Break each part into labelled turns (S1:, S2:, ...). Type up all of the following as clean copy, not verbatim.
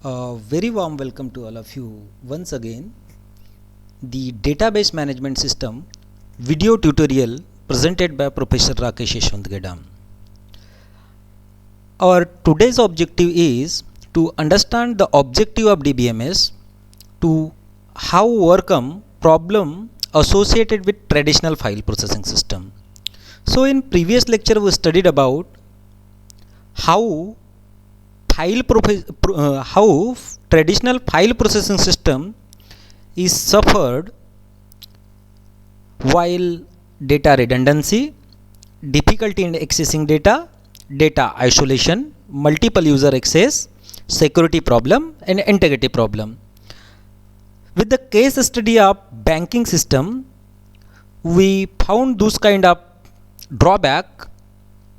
S1: Very warm welcome to all of you once again. The database management system video tutorial presented by Professor Rakesh Yashwant Gedam. Our today's objective is to understand the objective of DBMS, to how overcome problem associated with traditional file processing system. So in previous lecture we studied about how how traditional file processing system is suffered while data redundancy, difficulty in accessing data, data isolation, multiple user access, security problem and integrity problem. With the case study of banking system, we found those kind of drawback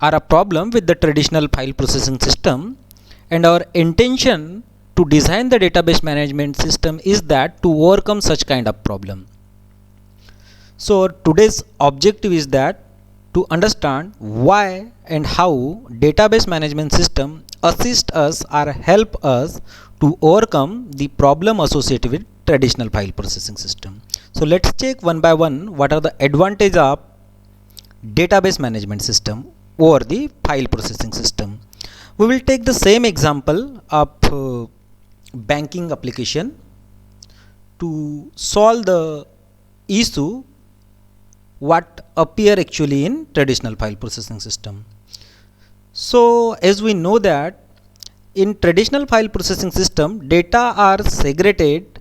S1: are a problem with the traditional file processing system, and our intention to design the database management system is that to overcome such kind of problem. So today's objective is that to understand why and how database management system assist us or help us to overcome the problem associated with traditional file processing system. So let's check one by one what are the advantage of database management system over the file processing system. We will take the same example of banking application to solve the issue what appear actually in traditional file processing system. So as we know that in traditional file processing system, data are segregated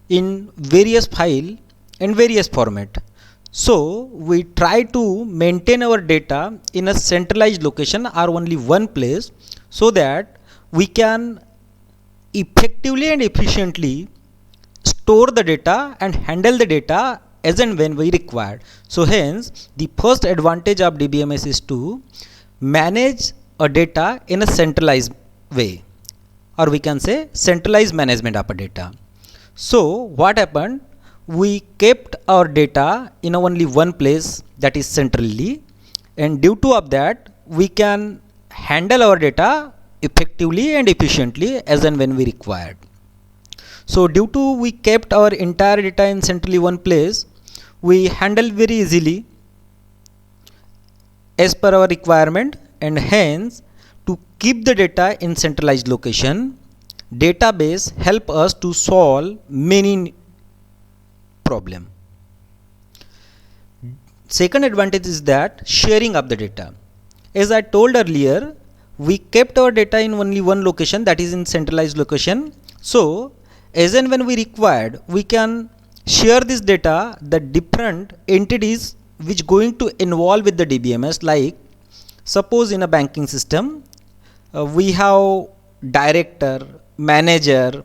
S1: in various file and various format. So we try to maintain our data in a centralized location or only one place, so that we can effectively and efficiently store the data and handle the data as and when we require. So hence the first advantage of DBMS is to manage a data in a centralized way, or we can say centralized management of a data. So what happened, we kept our data in only one place, that is centrally, and due to of that we can handle our data effectively and efficiently as and when we required. So due to we kept our entire data in centrally one place, we handle very easily as per our requirement, and hence to keep the data in centralized location, database help us to solve many problem. Second advantage is that sharing of the data. As I told earlier, we kept our data in only one location, that is in centralized location. So as and when we required, we can share this data the different entities which going to involve with the DBMS. Like suppose in a banking system, we have director, manager,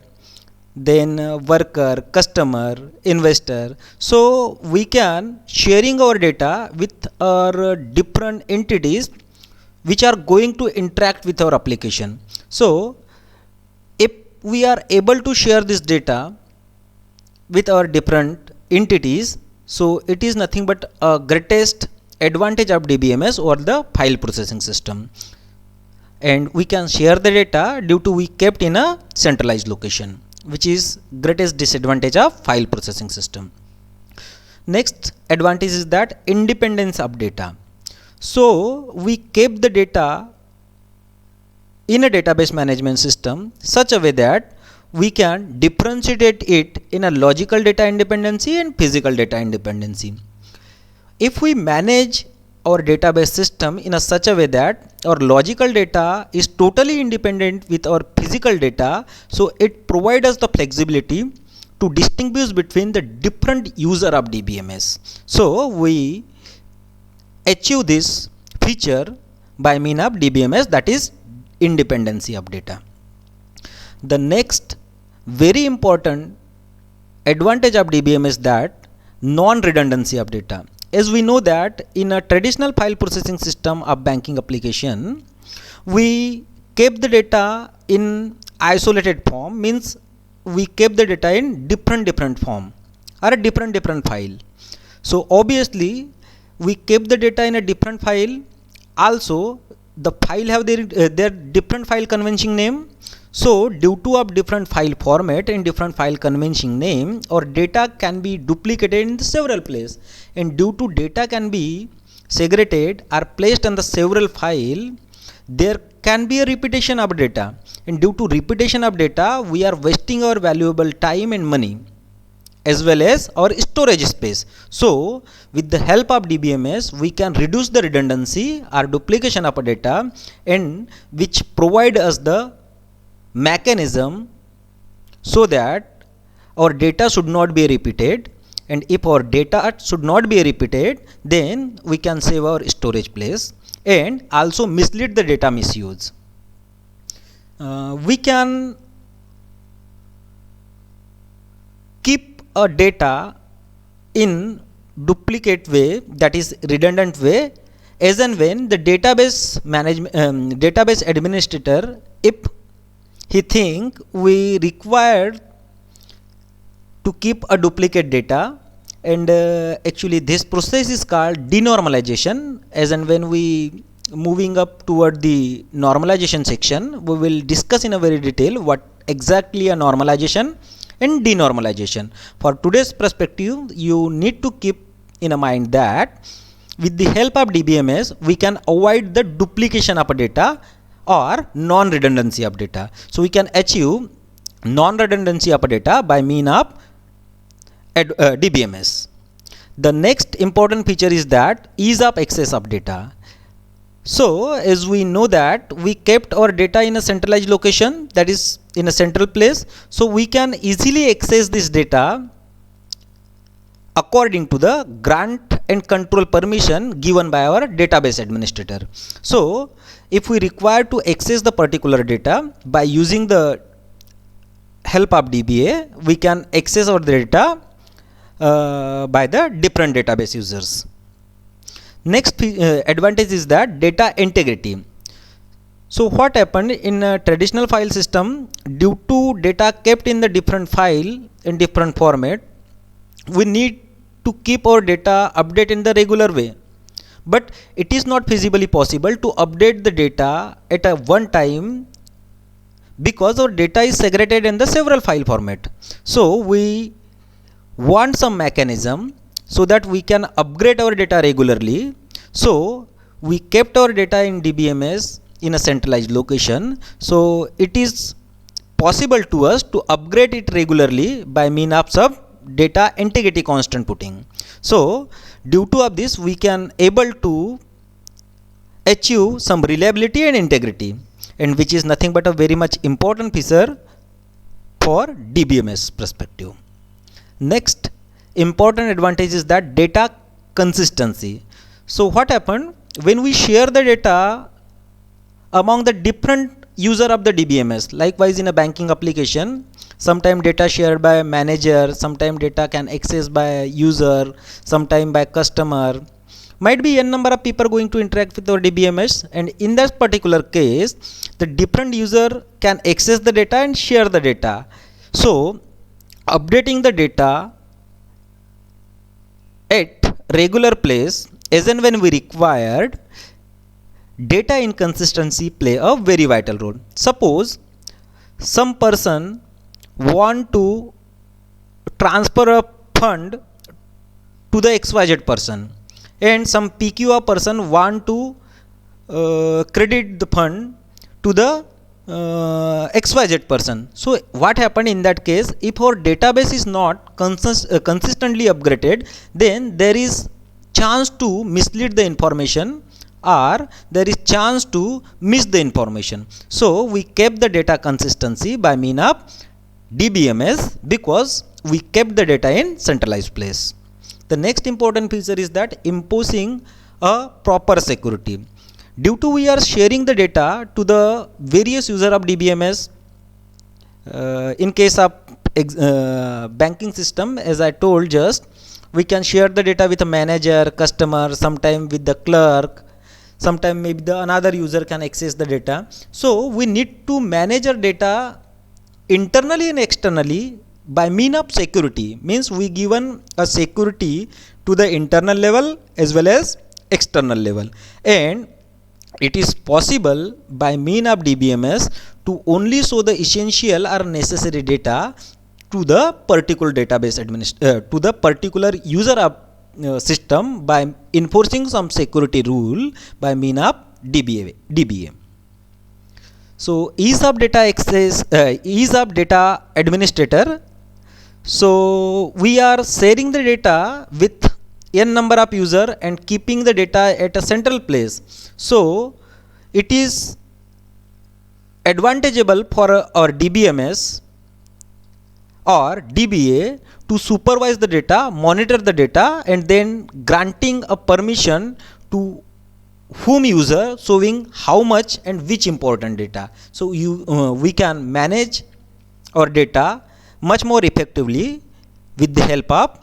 S1: then worker, customer, investor. So we can sharing our data with our different entities which are going to interact with our application. So if we are able to share this data with our different entities, so it is nothing but a greatest advantage of DBMS over the file processing system, and we can share the data due to we kept in a centralized location, which is greatest disadvantage of file processing system. Next advantage is that independence of data. So we keep the data in a database management system such a way that we can differentiate it in a logical data independency and physical data independency. If we manage our database system in a such a way that our logical data is totally independent with our physical data, so it provides us the flexibility to distinguish between the different user of DBMS. So we achieve this feature by mean of DBMS, that is independency of data. The next very important advantage of DBMS is that non-redundancy of data. As we know that in a traditional file processing system of banking application, we kept the data in isolated form, means we kept the data in different form or a different file. So obviously we kept the data in a different file. Also the file have their different file convention name. So due to a different file format and different file convention name, our data can be duplicated in several places, and due to data can be segregated or placed on the several file, there can be a repetition of data, and due to repetition of data we are wasting our valuable time and money as well as our storage space. So with the help of DBMS we can reduce the redundancy or duplication of data, and which provide us the mechanism so that our data should not be repeated, and if our data should not be repeated, then we can save our storage place and also mislead the data misuse. We can keep a data in duplicate way, that is redundant way, as and when the database management database administrator, if he think we require to keep a duplicate data, and actually this process is called denormalization. As and when we moving up toward the normalization section, we will discuss in a very detail what exactly a normalization and denormalization. For today's perspective, you need to keep in mind that with the help of DBMS we can avoid the duplication of data or non-redundancy of data. So we can achieve non-redundancy of data by mean of DBMS. The next important feature is that ease of access of data. So as we know that we kept our data in a centralized location, that is in a central place, so we can easily access this data according to the grant and control permission given by our database administrator. So if we require to access the particular data by using the help of DBA, we can access our data by the different database users. Next advantage is that data integrity. So what happened in a traditional file system, due to data kept in the different file in different format, we need to keep our data update in the regular way, but it is not feasibly possible to update the data at a one time because our data is segregated in the several file format. So we want some mechanism so that we can upgrade our data regularly. So we kept our data in DBMS in a centralized location, so it is possible to us to upgrade it regularly by means of some data integrity constant putting. So due to of this we can able to achieve some reliability and integrity, and which is nothing but a very much important feature for DBMS perspective. Next important advantage is that data consistency. So what happened when we share the data among the different user of the DBMS? Likewise in a banking application, sometimes data shared by manager, sometimes data can access by user, sometimes by customer, might be n number of people going to interact with our DBMS, and in that particular case the different user can access the data and share the data. So updating the data at regular place as and when we required, data inconsistency play a very vital role. Suppose some person want to transfer a fund to the XYZ person, and some PQR person want to credit the fund to the XYZ person. So what happened in that case, if our database is not consistently upgraded, then there is chance to mislead the information, or there is chance to miss the information. So we kept the data consistency by mean of DBMS because we kept the data in centralized place. The next important feature is that imposing a proper security. Due to we are sharing the data to the various user of DBMS, in case of banking system, as I told just, we can share the data with a manager, customer, sometime with the clerk, sometime maybe the another user can access the data. So we need to manage our data internally and externally by mean of security. Means we given a security to the internal level as well as external level, and it is possible by mean of DBMS to only show the essential or necessary data to the particular database to the particular user of system by enforcing some security rule by mean of DBA. So ease of data access, ease of data administrator. So we are sharing the data with n number of user and keeping the data at a central place. So it is advantageable for our DBMS or DBA to supervise the data, monitor the data, and then granting a permission to whom user, showing how much and which important data. So we can manage our data much more effectively with the help of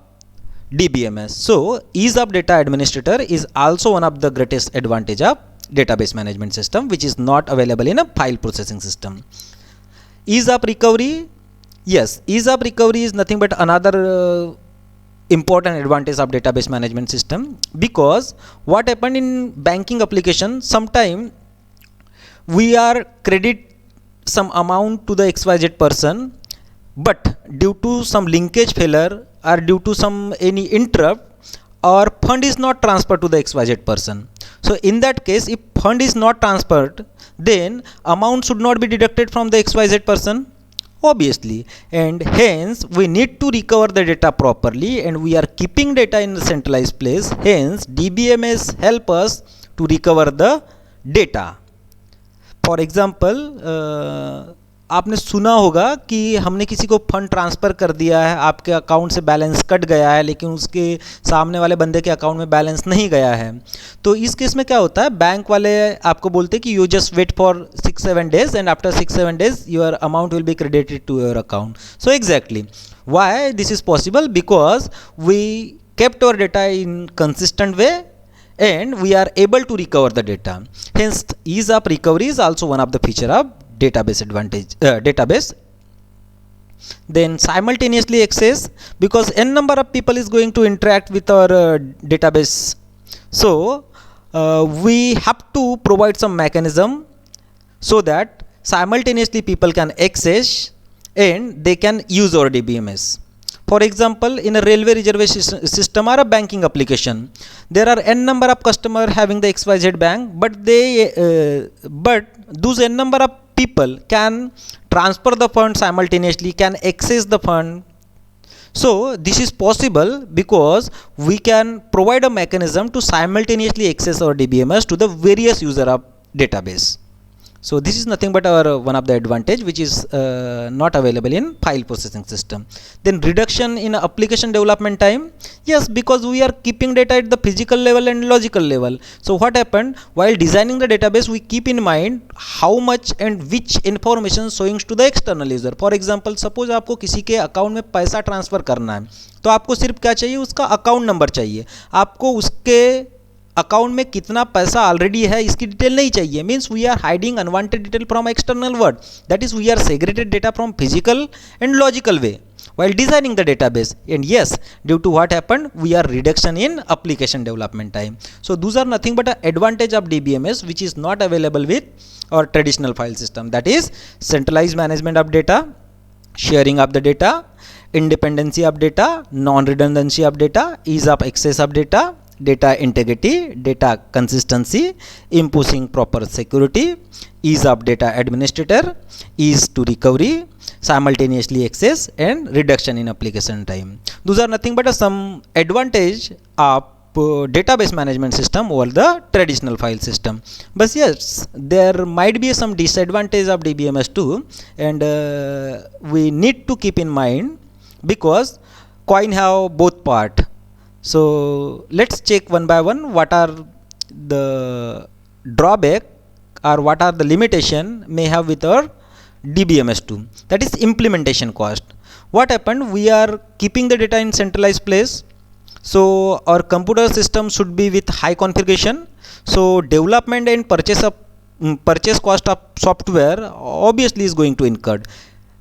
S1: DBMS. So ease of data administrator is also one of the greatest advantage of database management system, which is not available in a file processing system. Ease of recovery. Yes, ease of recovery is nothing but another important advantage of database management system, because what happened in banking application, sometime we are credit some amount to the XYZ person, but due to some linkage failure or due to some any interrupt, our fund is not transferred to the XYZ person. So in that case, if fund is not transferred, then amount should not be deducted from the XYZ person, obviously, and hence we need to recover the data properly, and we are keeping data in a centralized place. Hence DBMS help us to recover the data. For example आपने सुना होगा कि हमने किसी को fund transfer कर दिया है, आपके अकाउंट से बैलेंस कट गया है, लेकिन उसके सामने वाले बंदे के अकाउंट में बैलेंस नहीं गया है. तो इस केस में क्या होता है, बैंक वाले आपको बोलते हैं कि you just wait for 6-7 days and after 6-7 days your amount will be credited to your account. So exactly why this is possible, because we kept our data in consistent way and we are able to recover the data. Hence ease of recovery is also one of the feature of database database. Then simultaneously access, because n number of people is going to interact with our database, so we have to provide some mechanism so that simultaneously people can access and they can use our DBMS. For example, in a railway reservation system or a banking application, there are n number of customers having the XYZ bank, but those n number of people can transfer the fund simultaneously, can access the fund. So this is possible because we can provide a mechanism to simultaneously access our DBMS to the various user of database. So this is nothing but our one of the advantage which is not available in file processing system. Then reduction in application development time. Yes, because we are keeping data at the physical level and logical level. So what happened, while designing the database, we keep in mind how much and which information showing to the external user. For example, suppose आपको किसी के account में पैसा transfer करना है, तो आपको सिर्फ क्या चाहिए, उसका अकाउंट नंबर चाहिए. आपको उसके अकाउंट में कितना पैसा ऑलरेडी है इसकी डिटेल नहीं चाहिए. Means we are hiding unwanted detail from external world, that is we are segregated data from physical and logical way while designing the database. And yes, due to what happened, we are reduction in application development time. So those are nothing but an advantage of DBMS which is not available with our traditional file system, that is centralized management of data, sharing of the data, independency of data, non-redundancy of data, ease of access of data, data integrity, data consistency, imposing proper security, ease of data administrator, ease to recovery, simultaneously access, and reduction in application time. Those are nothing but some advantage of database management system over the traditional file system. But yes, there might be some disadvantage of DBMS too, and we need to keep in mind because coin have both part. So let's check one by one what are the drawback or what are the limitation may have with our DBMS2. That is implementation cost. What happened, we are keeping the data in centralized place, so our computer system should be with high configuration. So development and purchase cost of software obviously is going to incur.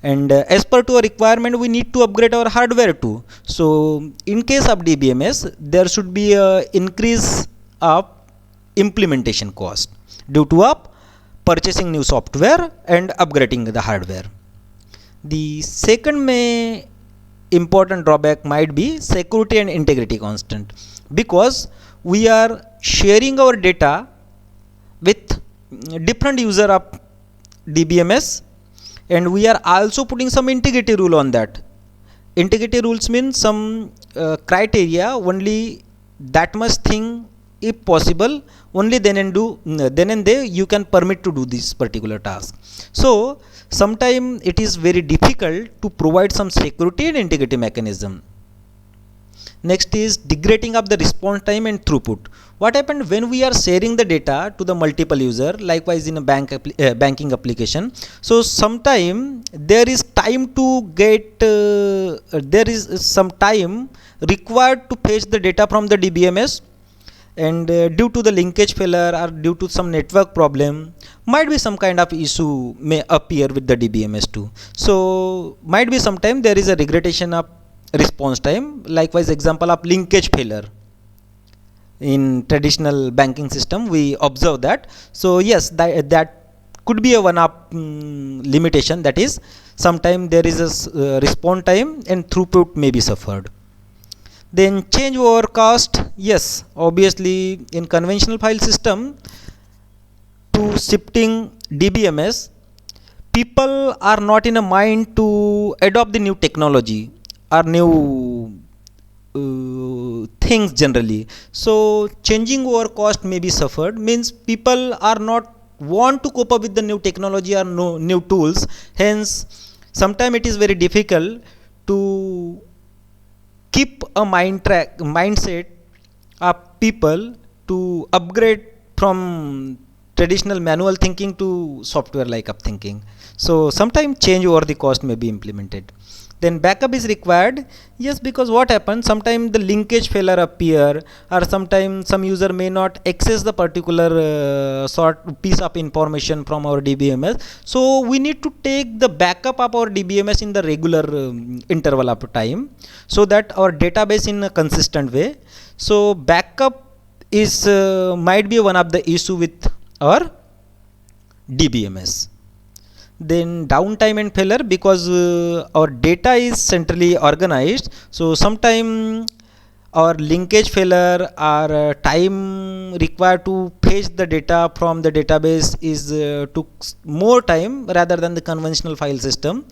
S1: And as per to a requirement, we need to upgrade our hardware too. So in case of DBMS, there should be a increase of implementation cost. due to purchasing new software and upgrading the hardware. The second main important drawback might be security and integrity constant, because we are sharing our data with different user of DBMS, and we are also putting some integrity rule on that. Integrity rules mean some criteria, only that much thing if possible, only then and there you can permit to do this particular task. So sometimes it is very difficult to provide some security and integrity mechanism. Next is degrading of the response time and throughput. What happened when we are sharing the data to the multiple user, likewise in a banking application? So sometime there is time to get there is some time required to fetch the data from the DBMS, and due to the linkage failure or due to some network problem, might be some kind of issue may appear with the DBMS too. So might be sometime there is a regression of response time. Likewise, example of linkage failure in traditional banking system, we observe that. So yes, that could be a one up limitation, that is sometime there is a response time and throughput may be suffered. Then change over cost. Yes, obviously in conventional file system to shifting DBMS, people are not in a mind to adopt the new technology or new things generally. So changing over cost may be suffered, means people are not want to cope up with the new technology or new tools. Hence sometimes it is very difficult to keep a mindset of people to upgrade from traditional manual thinking to software like up thinking. So sometimes change over the cost may be implemented. Then backup is required. Yes, because what happens, sometimes the linkage failure appear, or sometimes some user may not access the particular sort piece of information from our DBMS. So we need to take the backup of our DBMS in the regular interval of time, so that our database in a consistent way. So backup is might be one of the issue with our DBMS. Then downtime and failure, because our data is centrally organized, so sometime our linkage failure or time required to fetch the data from the database is took more time rather than the conventional file system.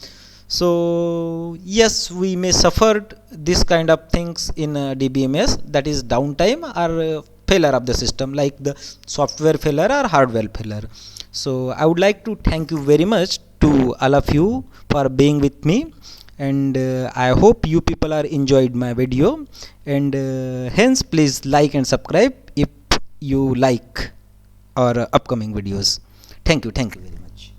S1: So yes, we may suffer this kind of things in DBMS, that is downtime or failure of the system, like the software failure or hardware failure. So I would like to thank you very much to all of you for being with me, and I hope you people are enjoyed my video, and hence please like and subscribe if you like our upcoming videos. Thank you very much.